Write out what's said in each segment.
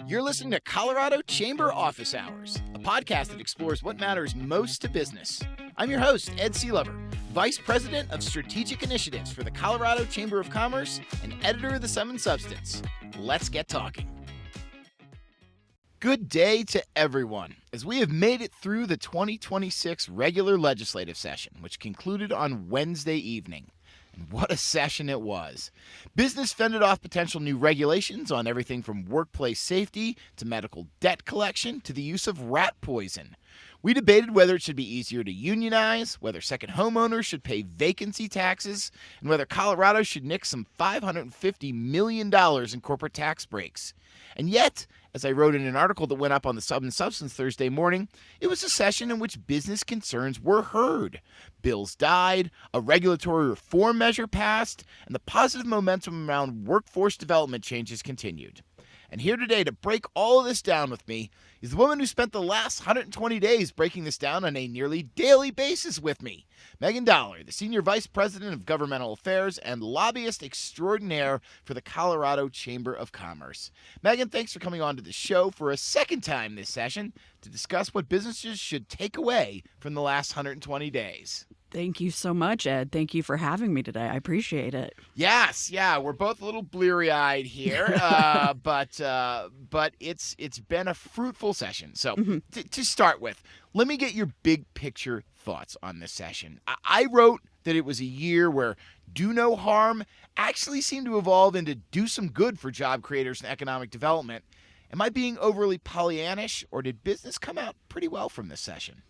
You're listening to Colorado Chamber Office Hours, a podcast that explores what matters most to business. I'm your host, Ed Sealover, Vice President of Strategic Initiatives for the Colorado Chamber of Commerce and editor of the Sum and Substance. Let's get talking. Good day to everyone, as we have made it through the 2026 regular legislative session, which concluded on Wednesday evening. And what a session it was. Business fended off potential new regulations on everything from workplace safety to medical debt collection to the use of rat poison. We debated whether it should be easier to unionize, whether second homeowners should pay vacancy taxes, and whether Colorado should nix some $550 million in corporate tax breaks. And yet, as I wrote in an article that went up on the Sum and Substance Thursday morning, it was a session in which business concerns were heard. Bills died, a regulatory reform measure passed, and the positive momentum around workforce development changes continued. And here today to break all of this down with me is the woman who spent the last 120 days breaking this down on a nearly daily basis with me, Meghan Dollar, the Senior Vice President of Governmental Affairs and lobbyist extraordinaire for the Colorado Chamber of Commerce. Meghan, thanks for coming on to the show for a second time this session to discuss what businesses should take away from the last 120 days. Thank you so much, Ed. Thank you for having me today. I appreciate it. Yes, yeah, we're both a little bleary-eyed here, but it's been a fruitful session. So to start with, let me get your big picture thoughts on this session. I wrote that it was a year where do no harm actually seemed to evolve into do some good for job creators and economic development. Am I being overly Pollyannish, or did business come out pretty well from this session?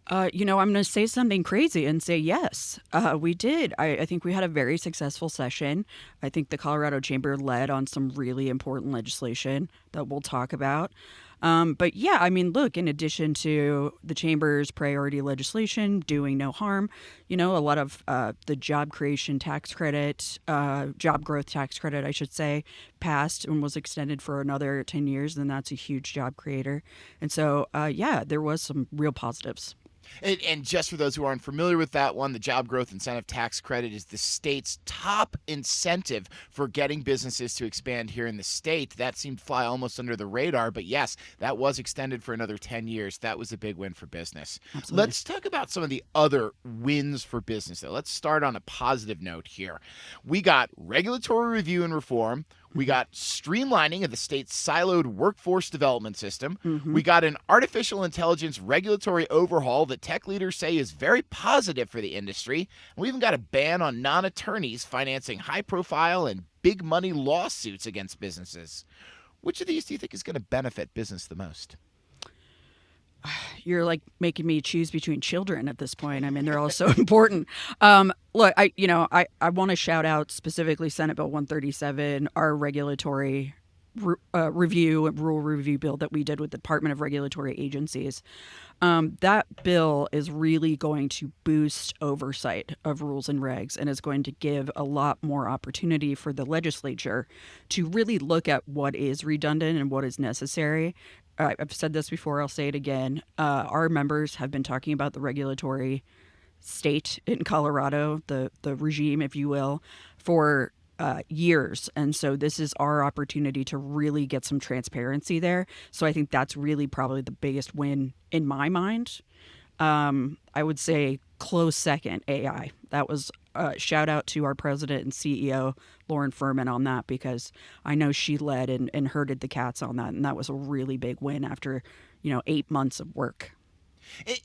I'm going to say something crazy and say yes, we did. I think we had a very successful session. I think the Colorado Chamber led on some really important legislation that we'll talk about. But yeah, I mean, look, in addition to the Chamber's priority legislation, doing no harm, a lot of the job creation tax credit, job growth tax credit, I should say, passed and was extended for another 10 years. And that's a huge job creator. And so, there was some real positives. And just for those who aren't familiar with that one, the Job Growth Incentive Tax Credit is the state's top incentive for getting businesses to expand here in the state. That seemed to fly almost under the radar, but yes, that was extended for another 10 years. That was a big win for business. Absolutely. Let's talk about some of the other wins for business, though. Let's start on a positive note here. We got regulatory review and reform. We got streamlining of the state's siloed workforce development system. We got an artificial intelligence regulatory overhaul that tech leaders say is very positive for the industry. And we even got a ban on non-attorneys financing high-profile and big-money lawsuits against businesses. Which of these do you think is going to benefit business the most? You're like making me choose between children at this point. I mean, they're all so important. Look, I want to shout out specifically Senate Bill 137, our regulatory review and rule review bill that we did with the Department of Regulatory Agencies. That bill is really going to boost oversight of rules and regs and is going to give a lot more opportunity for the legislature to really look at what is redundant and what is necessary. I've said this before, I'll say it again. Our members have been talking about the regulatory state in Colorado, the regime, if you will, for years. And so this is our opportunity to really get some transparency there. So I think that's really probably the biggest win in my mind. I would say close second, AI. That was a shout out to our president and CEO, Lauren Furman, on that, because I know she led and herded the cats on that. And that was a really big win after, 8 months of work.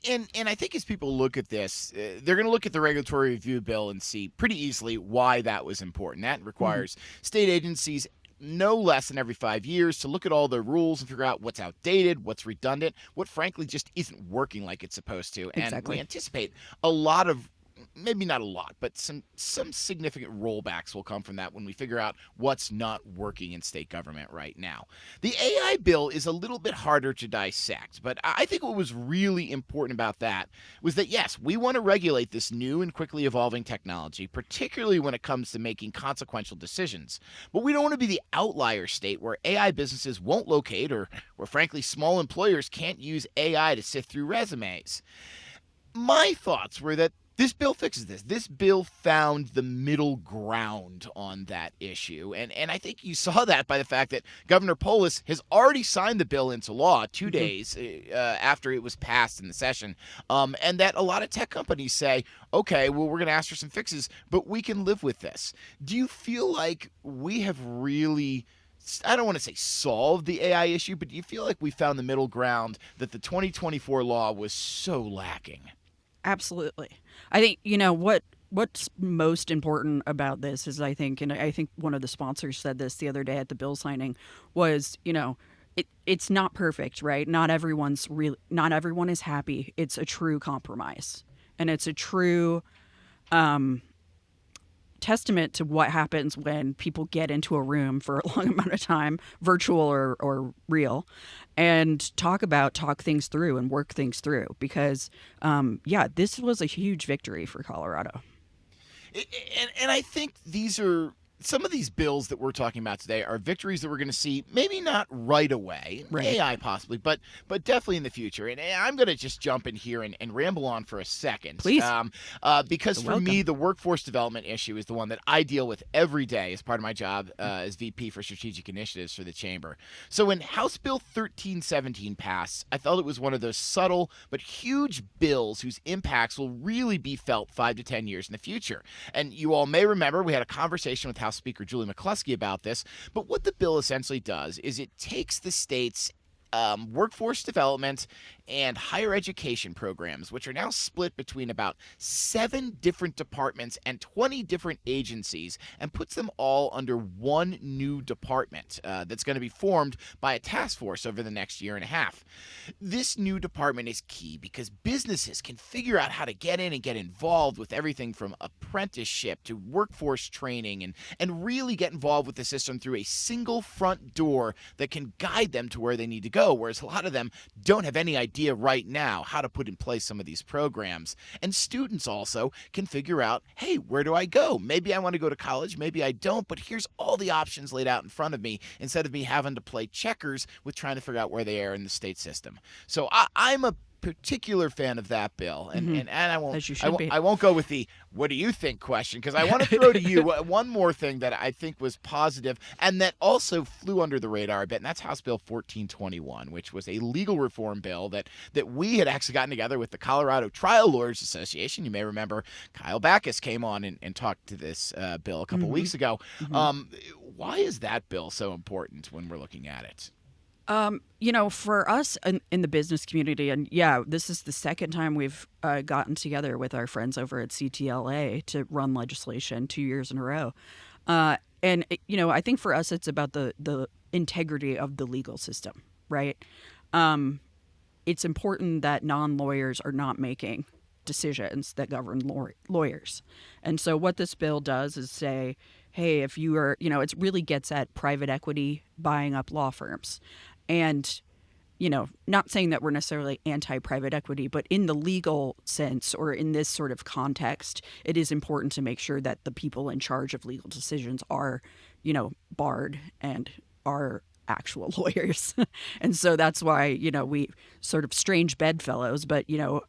And I think as people look at this, they're going to look at the regulatory review bill and see pretty easily why that was important. That requires state agencies no less than every 5 years to look at all the rules and figure out what's outdated, what's redundant, what frankly just isn't working like it's supposed to. And Exactly. we anticipate a lot of, maybe not a lot, but some significant rollbacks will come from that when we figure out what's not working in state government right now. The AI bill is a little bit harder to dissect, but I think what was really important about that was that, yes, we want to regulate this new and quickly evolving technology, particularly when it comes to making consequential decisions. But we don't want to be the outlier state where AI businesses won't locate or where, frankly, small employers can't use AI to sift through resumes. My thoughts were that This bill fixes this. This bill found the middle ground on that issue. And I think you saw that by the fact that Governor Polis has already signed the bill into law 2 days after it was passed in the session. And that a lot of tech companies say, okay, well, we're going to ask for some fixes, but we can live with this. Do you feel like we have really, I don't want to say solved the AI issue, but do you feel like we found the middle ground that the 2024 law was so lacking? Absolutely. I think, what's most important about this is, I think, and I think one of the sponsors said this the other day at the bill signing, was, it's not perfect, right? Not everyone is happy. It's a true compromise. And it's a true testament to what happens when people get into a room for a long amount of time, virtual or real, and talk things through and work things through. Because, this was a huge victory for Colorado. And I think some of these bills that we're talking about today are victories that we're going to see, maybe not right away, Right. AI possibly, but definitely in the future. And I'm going to just jump in here and ramble on for a second. Please. Because You're for welcome. me, the workforce development issue is the one that I deal with every day as part of my job as VP for Strategic Initiatives for the Chamber. So when House Bill 1317 passed, I felt it was one of those subtle but huge bills whose impacts will really be felt 5 to 10 years in the future. And you all may remember we had a conversation with House Speaker Julie McCluskey about this, but what the bill essentially does is it takes the state's workforce development and higher education programs, which are now split between about 7 different departments and 20 different agencies, and puts them all under one new department that's going to be formed by a task force over the next year and a half. This new department is key because businesses can figure out how to get in and get involved with everything from apprenticeship to workforce training and really get involved with the system through a single front door that can guide them to where they need to go, whereas a lot of them don't have any idea right now how to put in place some of these programs. And students also can figure out, hey, where do I go? Maybe I want to go to college, maybe I don't, but here's all the options laid out in front of me instead of me having to play checkers with trying to figure out where they are in the state system. So I'm a particular fan of that bill, and I won't As you should be. I won't go with the what do you think question, because I want to throw to you one more thing that I think was positive and that also flew under the radar a bit, and that's House Bill 1421, which was a legal reform bill that we had actually gotten together with the Colorado Trial Lawyers Association. You may remember Kyle Backus came on and talked to this bill a couple weeks ago. Why is that bill so important when we're looking at it? For us in the business community, and this is the second time we've gotten together with our friends over at CTLA to run legislation 2 years in a row. I think for us, it's about the integrity of the legal system, right? It's important that non-lawyers are not making decisions that govern lawyers. And so what this bill does is say, hey, if you are, it really gets at private equity buying up law firms. And, not saying that we're necessarily anti-private equity, but in the legal sense or in this sort of context, it is important to make sure that the people in charge of legal decisions are, barred and are actual lawyers. And so that's why, we sort of strange bedfellows, but,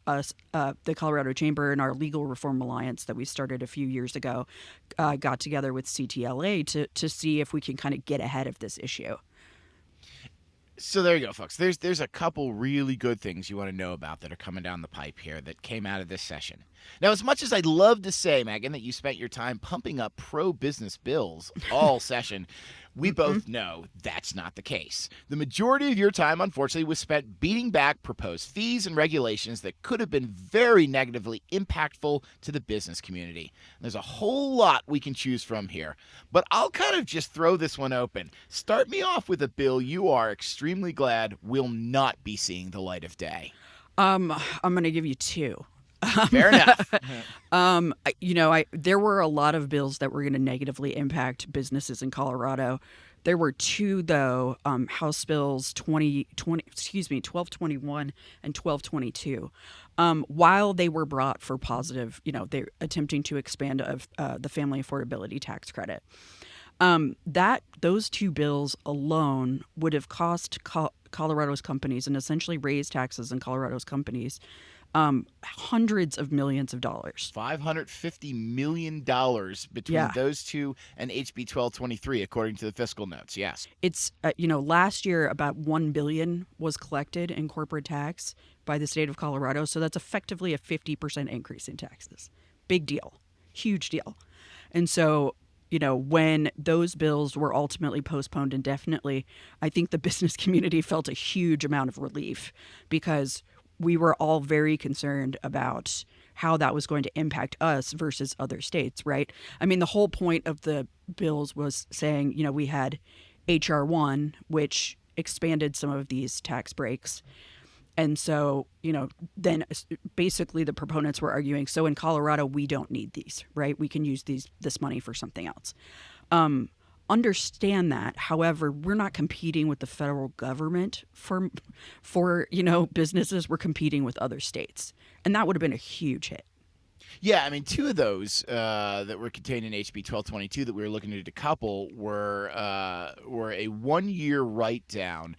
us, the Colorado Chamber and our Legal Reform Alliance that we started a few years ago got together with CTLA to see if we can kind of get ahead of this issue. So there you go, folks. There's a couple really good things you want to know about that are coming down the pipe here that came out of this session. Now, as much as I'd love to say, Megan, that you spent your time pumping up pro-business bills all session, we both know that's not the case. The majority of your time, unfortunately, was spent beating back proposed fees and regulations that could have been very negatively impactful to the business community. There's a whole lot we can choose from here, but I'll kind of just throw this one open. Start me off with a bill you are extremely glad will not be seeing the light of day. I'm going to give you two. Fair enough. There were a lot of bills that were going to negatively impact businesses in Colorado. There were two, though, House Bills 1221 and 1222. While they were brought for positive, they're attempting to expand the family affordability tax credit. Those two bills alone would have cost Colorado's companies and essentially raised taxes in Colorado's companies hundreds of millions of dollars. $550 million between Yeah. those two and HB 1223, according to the fiscal notes. Yes. It's, last year about $1 billion was collected in corporate tax by the state of Colorado. So that's effectively a 50% increase in taxes. Big deal. Huge deal. And so, when those bills were ultimately postponed indefinitely, I think the business community felt a huge amount of relief because we were all very concerned about how that was going to impact us versus other states, right? I mean, the whole point of the bills was saying, we had HR 1, which expanded some of these tax breaks. And so, then basically the proponents were arguing, so in Colorado, we don't need these, right? We can use this money for something else. Understand that. However, we're not competing with the federal government for businesses. We're competing with other states. And that would have been a huge hit. Yeah, I mean, two of those that were contained in HB 1222 that we were looking to decouple were a 1-year write-down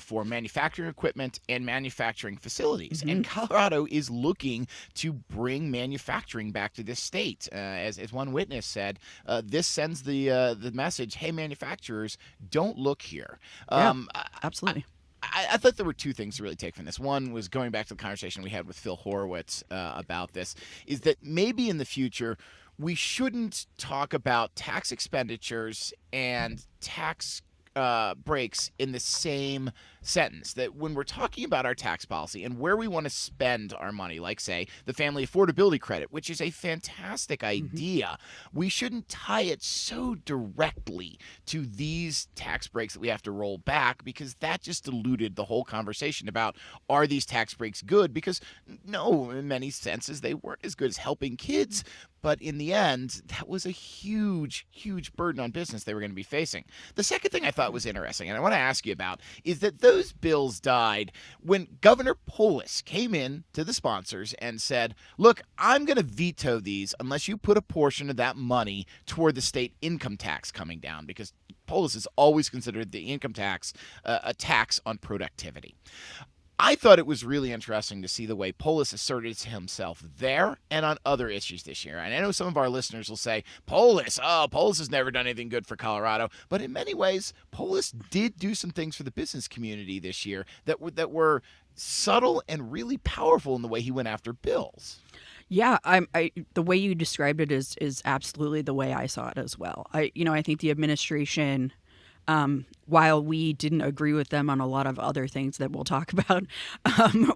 for manufacturing equipment and manufacturing facilities. Mm-hmm. And Colorado is looking to bring manufacturing back to this state. As one witness said, this sends the message, hey, manufacturers, don't look here. Absolutely. I thought there were two things to really take from this. One was going back to the conversation we had with Phil Horowitz about this, is that maybe in the future we shouldn't talk about tax expenditures and tax breaks in the same sentence. That when we're talking about our tax policy and where we want to spend our money, like, say, the family affordability credit, which is a fantastic idea, we shouldn't tie it so directly to these tax breaks that we have to roll back, because that just diluted the whole conversation about, are these tax breaks good? Because no, in many senses, they weren't as good as helping kids. But in the end, that was a huge, huge burden on business they were going to be facing. The second thing I thought was interesting, and I want to ask you about, is that those bills died when Governor Polis came in to the sponsors and said, look, I'm going to veto these unless you put a portion of that money toward the state income tax coming down, because Polis has always considered the income tax a tax on productivity. I thought it was really interesting to see the way Polis asserted himself there and on other issues this year. And I know some of our listeners will say, Polis has never done anything good for Colorado. But in many ways, Polis did do some things for the business community this year that were subtle and really powerful in the way he went after bills. Yeah, the way you described it is absolutely the way I saw it as well. I think the administration, while we didn't agree with them on a lot of other things that we'll talk about,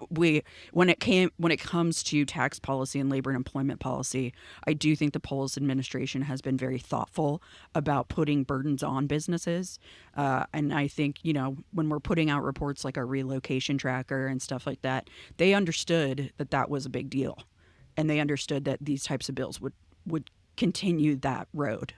when it comes to tax policy and labor and employment policy, I do think the Polis administration has been very thoughtful about putting burdens on businesses. And I think, when we're putting out reports like our relocation tracker and stuff like that, they understood that was a big deal. And they understood that these types of bills would continue that road.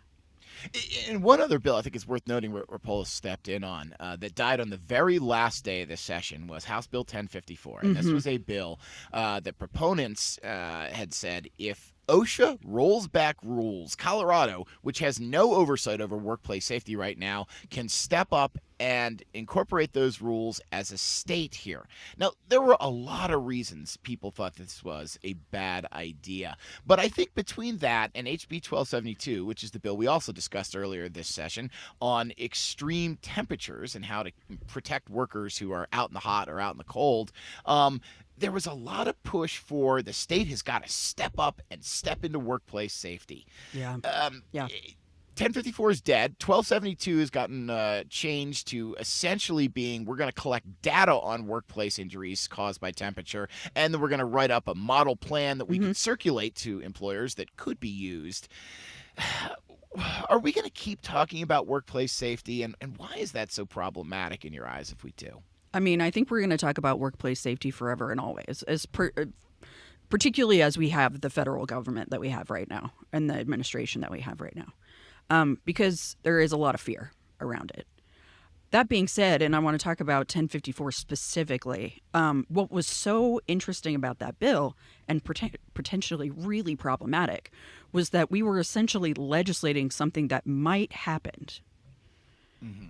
And one other bill I think is worth noting where Polis stepped in on that died on the very last day of this session was House Bill 1054. And this was a bill that proponents had said, if OSHA rolls back rules, Colorado, which has no oversight over workplace safety right now, can step up and incorporate those rules as a state here. Now, there were a lot of reasons people thought this was a bad idea. But I think between that and HB 1272, which is the bill we also discussed earlier this session on extreme temperatures and how to protect workers who are out in the hot or out in the cold, there was a lot of push for the state has got to step up and step into workplace safety. Yeah. 1054 is dead. 1272 has gotten changed to essentially being, we're going to collect data on workplace injuries caused by temperature, and then we're going to write up a model plan that we can circulate to employers that could be used. Are we going to keep talking about workplace safety, and why is that so problematic in your eyes if we do? I mean, I think we're going to talk about workplace safety forever and always, particularly as we have the federal government that we have right now and the administration that we have right now, because there is a lot of fear around it. That being said, and I want to talk about 1054 specifically, what was so interesting about that bill and potentially really problematic was that we were essentially legislating something that might happen,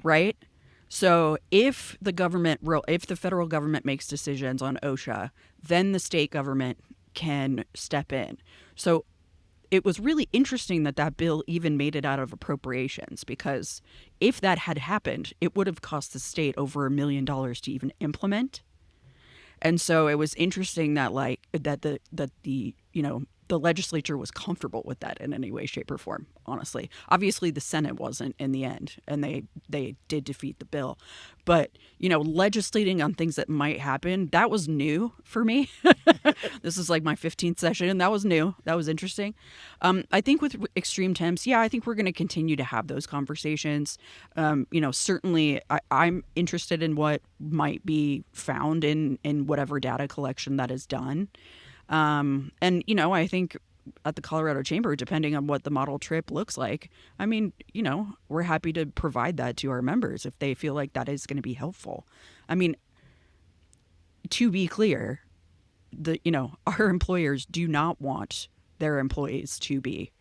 right? So if if the federal government makes decisions on OSHA, then the state government can step in. So it was really interesting that that bill even made it out of appropriations, because if that had happened, it would have cost the state over $1 million to even implement. And so it was interesting that the legislature was comfortable with that in any way, shape, or form. Honestly, obviously the Senate wasn't in the end, and they did defeat the bill. But legislating on things that might happen, that was new for me. This is like my 15th session, and that was new. That was interesting. I think with extreme temps, yeah, I think we're going to continue to have those conversations. Certainly, I'm interested in what might be found in whatever data collection that is done. I think at the Colorado Chamber, depending on what the model trip looks like, we're happy to provide that to our members if they feel like that is going to be helpful. I mean, to be clear, our employers do not want their employees to be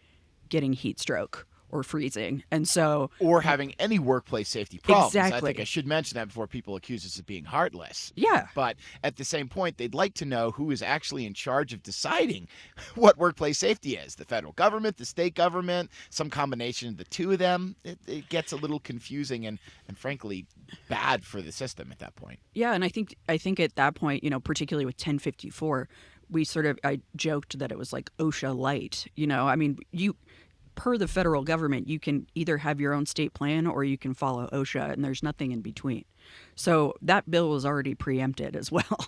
getting heat stroke or freezing. And so, or having any workplace safety problems. Exactly. I think I should mention that before people accuse us of being heartless. Yeah. But at the same point, they'd like to know who is actually in charge of deciding what workplace safety is. The federal government, the state government, some combination of the two of them. It gets a little confusing and frankly bad for the system at that point. Yeah, and I think at that point, particularly with 1054, I joked that it was like OSHA light. Per the federal government, you can either have your own state plan or you can follow OSHA, and there's nothing in between. So that bill was already preempted as well.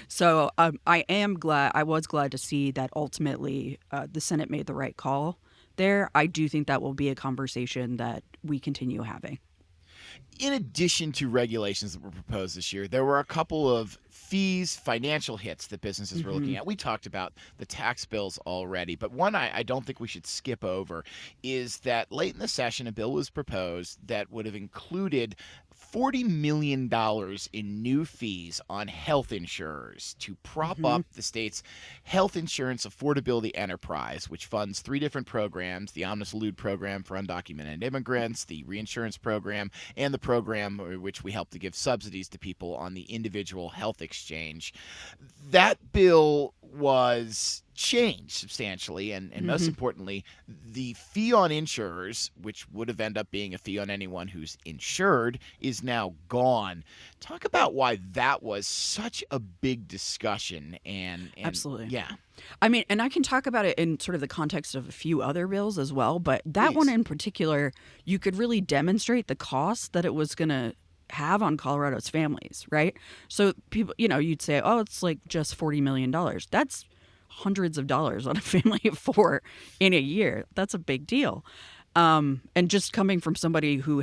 So I was glad to see that ultimately the Senate made the right call there. I do think that will be a conversation that we continue having. In addition to regulations that were proposed this year, there were a couple of fees, financial hits that businesses were looking at. We talked about the tax bills already, but one I don't think we should skip over is that late in the session, a bill was proposed that would have included $40 million in new fees on health insurers to prop up the state's health insurance affordability enterprise, which funds 3 different programs: the Omnibus Elude program for undocumented immigrants, the reinsurance program, and the program which we help to give subsidies to people on the individual health exchange. That bill was changed substantially, and most importantly, the fee on insurers, which would have ended up being a fee on anyone who's insured, is now gone. Talk about why that was such a big discussion. And Absolutely. Yeah. I mean, and I can talk about it in sort of the context of a few other bills as well, but that Please. one in particular, you could really demonstrate the cost that it was going to have on Colorado's families, right? So people, you'd say, oh, it's like just $40 million. That's hundreds of dollars on a family of 4 in a year. That's a big deal. And just coming from somebody who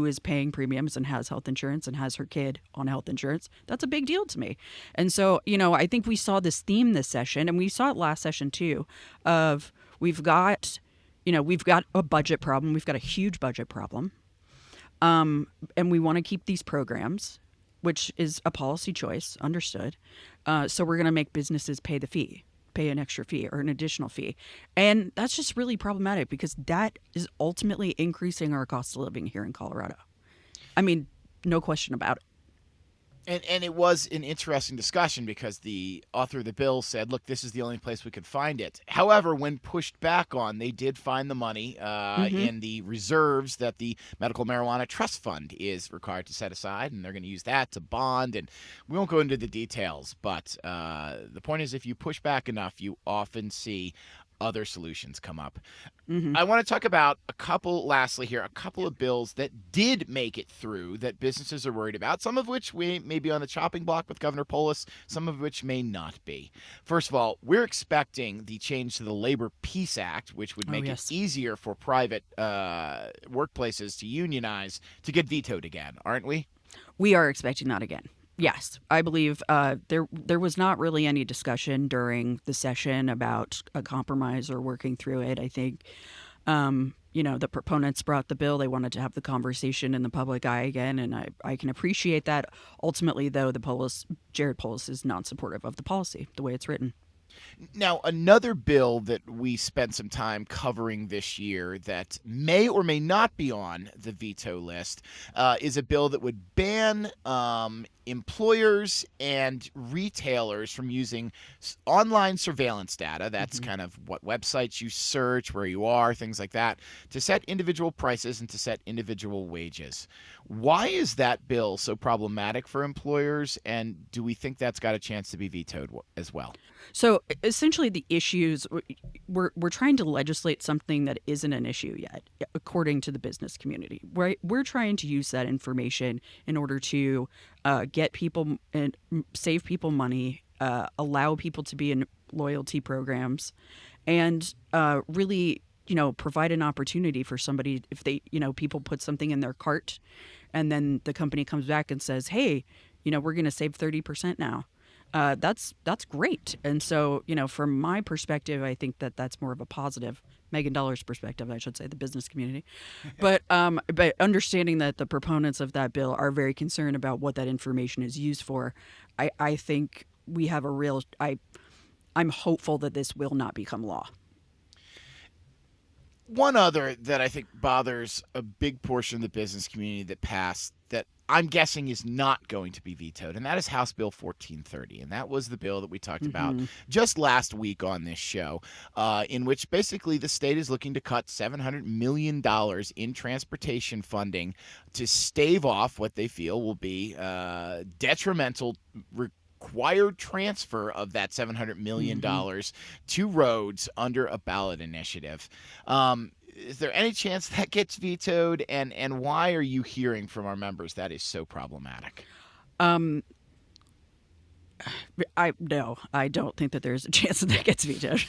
is paying premiums and has health insurance and has her kid on health insurance, that's a big deal to me. And so, I think we saw this theme this session, and we saw it last session too, of we've got a budget problem. We've got a huge budget problem. And we want to keep these programs, which is a policy choice, understood. So we're going to make businesses pay an extra fee or an additional fee. And that's just really problematic because that is ultimately increasing our cost of living here in Colorado. I mean, no question about it. And it was an interesting discussion because the author of the bill said, look, this is the only place we could find it. However, when pushed back on, they did find the money in the reserves that the Medical Marijuana Trust Fund is required to set aside, and they're going to use that to bond. And we won't go into the details, but the point is, if you push back enough, you often see other solutions come up. I want to talk about a couple of bills that did make it through that businesses are worried about, some of which we may be on the chopping block with Governor Polis, some of which may not be. First of all, we're expecting the change to the Labor Peace Act, which would make it easier for private workplaces to unionize, to get vetoed again, aren't we? We are expecting that again. Yes, I believe there was not really any discussion during the session about a compromise or working through it. I think, the proponents brought the bill. They wanted to have the conversation in the public eye again, and I can appreciate that. Ultimately, though, Jared Polis is not supportive of the policy, the way it's written. Now, another bill that we spent some time covering this year that may or may not be on the veto list is a bill that would ban employers and retailers from using online surveillance data. That's kind of what websites you search, where you are, things like that, to set individual prices and to set individual wages. Why is that bill so problematic for employers, and do we think that's got a chance to be vetoed as well? So essentially, the issues we're trying to legislate something that isn't an issue yet, according to the business community. Right? We're trying to use that information in order to get people and save people money, allow people to be in loyalty programs, and really, provide an opportunity for somebody if they, people put something in their cart, and then the company comes back and says, "Hey, we're going to save 30% now." That's great. And so, from my perspective, I think that that's more of a positive. Meghan Dollar's perspective, I should say, the business community. But understanding that the proponents of that bill are very concerned about what that information is used for, I think we have a real. I'm hopeful that this will not become law. One other that I think bothers a big portion of the business community that passed that I'm guessing is not going to be vetoed, and that is House Bill 1430. And that was the bill that we talked about just last week on this show, in which basically the state is looking to cut $700 million in transportation funding to stave off what they feel will be detrimental required transfer of that $700 million to roads under a ballot initiative. Is there any chance that gets vetoed? And why are you hearing from our members that is so problematic? I don't think that there's a chance that gets vetoed.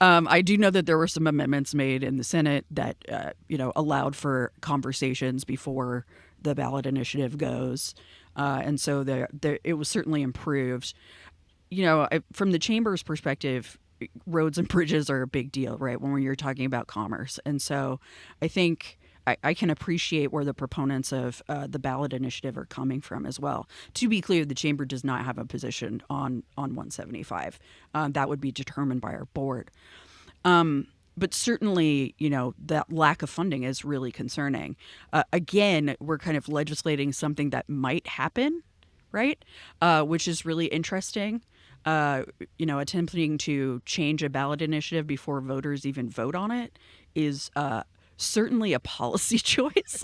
I do know that there were some amendments made in the Senate that allowed for conversations before the ballot initiative goes, and so it was certainly improved. From the chamber's perspective, roads and bridges are a big deal, right? When you're talking about commerce, and so I think I can appreciate where the proponents of the ballot initiative are coming from as well. To be clear, the chamber does not have a position on 175. That would be determined by our board. But certainly, that lack of funding is really concerning. Again, we're kind of legislating something that might happen, right? Which is really interesting. Attempting to change a ballot initiative before voters even vote on it is certainly a policy choice,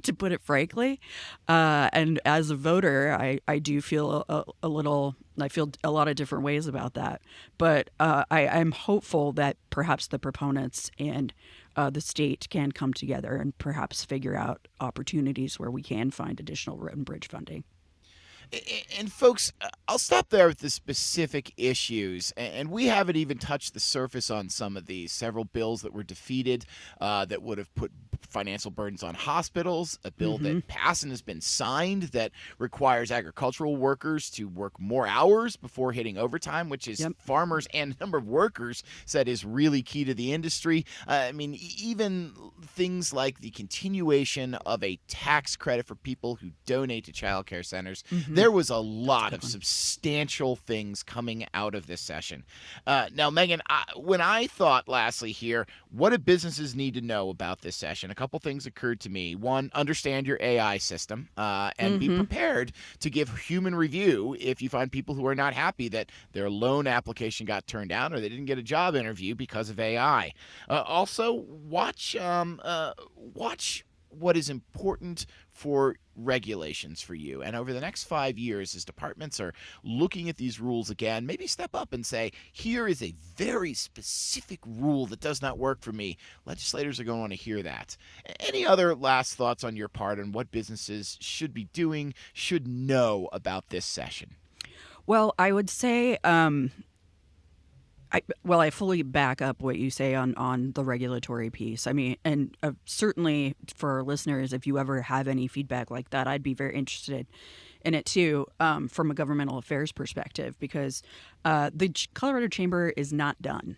to put it frankly. And as a voter, I do feel I feel a lot of different ways about that. But I'm hopeful that perhaps the proponents and the state can come together and perhaps figure out opportunities where we can find additional road and bridge funding. And folks, I'll stop there with the specific issues. And we haven't even touched the surface on some of these. Several bills that were defeated that would have put financial burdens on hospitals. A bill that passed and has been signed that requires agricultural workers to work more hours before hitting overtime, which is farmers and a number of workers said is really key to the industry. Even things like the continuation of a tax credit for people who donate to child care centers. There was a lot of substantial things coming out of this session. Now, Meghan, when I thought lastly here, what do businesses need to know about this session? A couple things occurred to me. One, understand your AI system and be prepared to give human review if you find people who are not happy that their loan application got turned down or they didn't get a job interview because of AI. Also, watch what is important for regulations for you. And over the next 5 years, as departments are looking at these rules again, maybe step up and say, here is a very specific rule that does not work for me. Legislators are going to want to hear that. Any other last thoughts on your part on what businesses should be doing, should know about this session? Well, I would say I fully back up what you say on the regulatory piece. I mean, and certainly for our listeners, if you ever have any feedback like that, I'd be very interested in it too, from a governmental affairs perspective, because the Colorado Chamber is not done.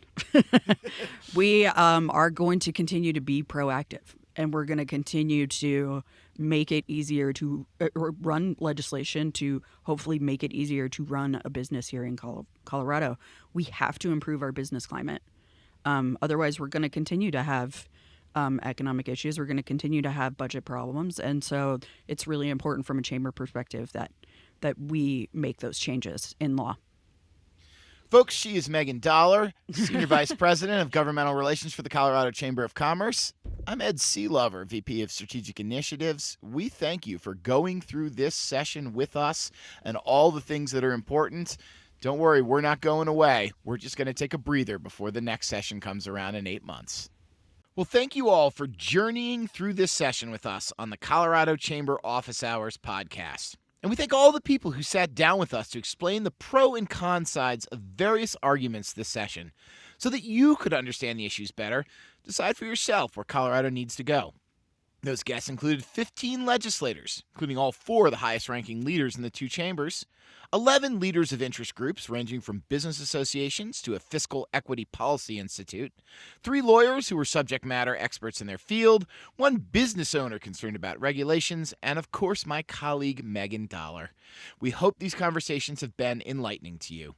We are going to continue to be proactive. and we're going to continue to make it easier to or run legislation to hopefully make it easier to run a business here in Colorado. We have to improve our business climate. Otherwise, we're going to continue to have economic issues. We're going to continue to have budget problems. And so it's really important from a chamber perspective that we make those changes in law. Folks, she is Meghan Dollar, Senior Vice President of Governmental Relations for the Colorado Chamber of Commerce. I'm Ed Sealover, VP of Strategic Initiatives. We thank you for going through this session with us and all the things that are important. Don't worry, we're not going away. We're just going to take a breather before the next session comes around in 8 months. Well, thank you all for journeying through this session with us on the Colorado Chamber Office Hours podcast. And we thank all the people who sat down with us to explain the pro and con sides of various arguments this session so that you could understand the issues better, decide for yourself where Colorado needs to go. Those guests included 15 legislators, including all 4 of the highest-ranking leaders in the 2 chambers, 11 leaders of interest groups ranging from business associations to a fiscal equity policy institute, 3 lawyers who were subject matter experts in their field, 1 business owner concerned about regulations, and of course my colleague Meghan Dollar. We hope these conversations have been enlightening to you.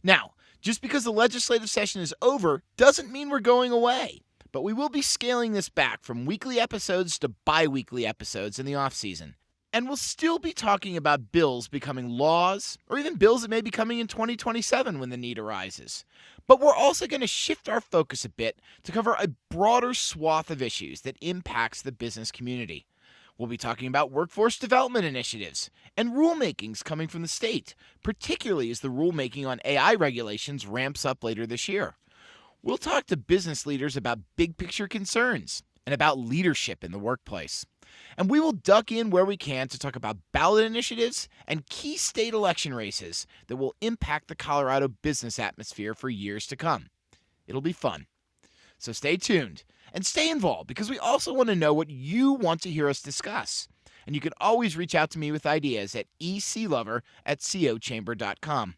Now, just because the legislative session is over doesn't mean we're going away. But we will be scaling this back from weekly episodes to biweekly episodes in the off-season. And we'll still be talking about bills becoming laws, or even bills that may be coming in 2027 when the need arises. But we're also going to shift our focus a bit to cover a broader swath of issues that impacts the business community. We'll be talking about workforce development initiatives and rulemakings coming from the state, particularly as the rulemaking on AI regulations ramps up later this year. We'll talk to business leaders about big-picture concerns and about leadership in the workplace. And we will duck in where we can to talk about ballot initiatives and key state election races that will impact the Colorado business atmosphere for years to come. It'll be fun. So stay tuned and stay involved because we also want to know what you want to hear us discuss. And you can always reach out to me with ideas at esealover@cochamber.com.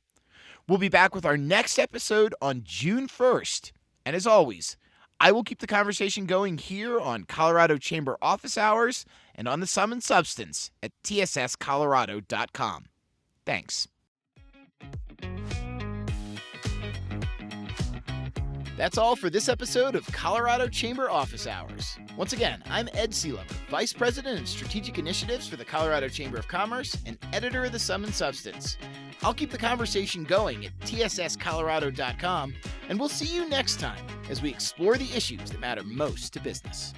We'll be back with our next episode on June 1st. And as always, I will keep the conversation going here on Colorado Chamber Office Hours and on the Sum and Substance at tsscolorado.com. Thanks. That's all for this episode of Colorado Chamber Office Hours. Once again, I'm Ed Sealover, Vice President of Strategic Initiatives for the Colorado Chamber of Commerce and editor of the Sum and Substance. I'll keep the conversation going at tsscolorado.com, and we'll see you next time as we explore the issues that matter most to business.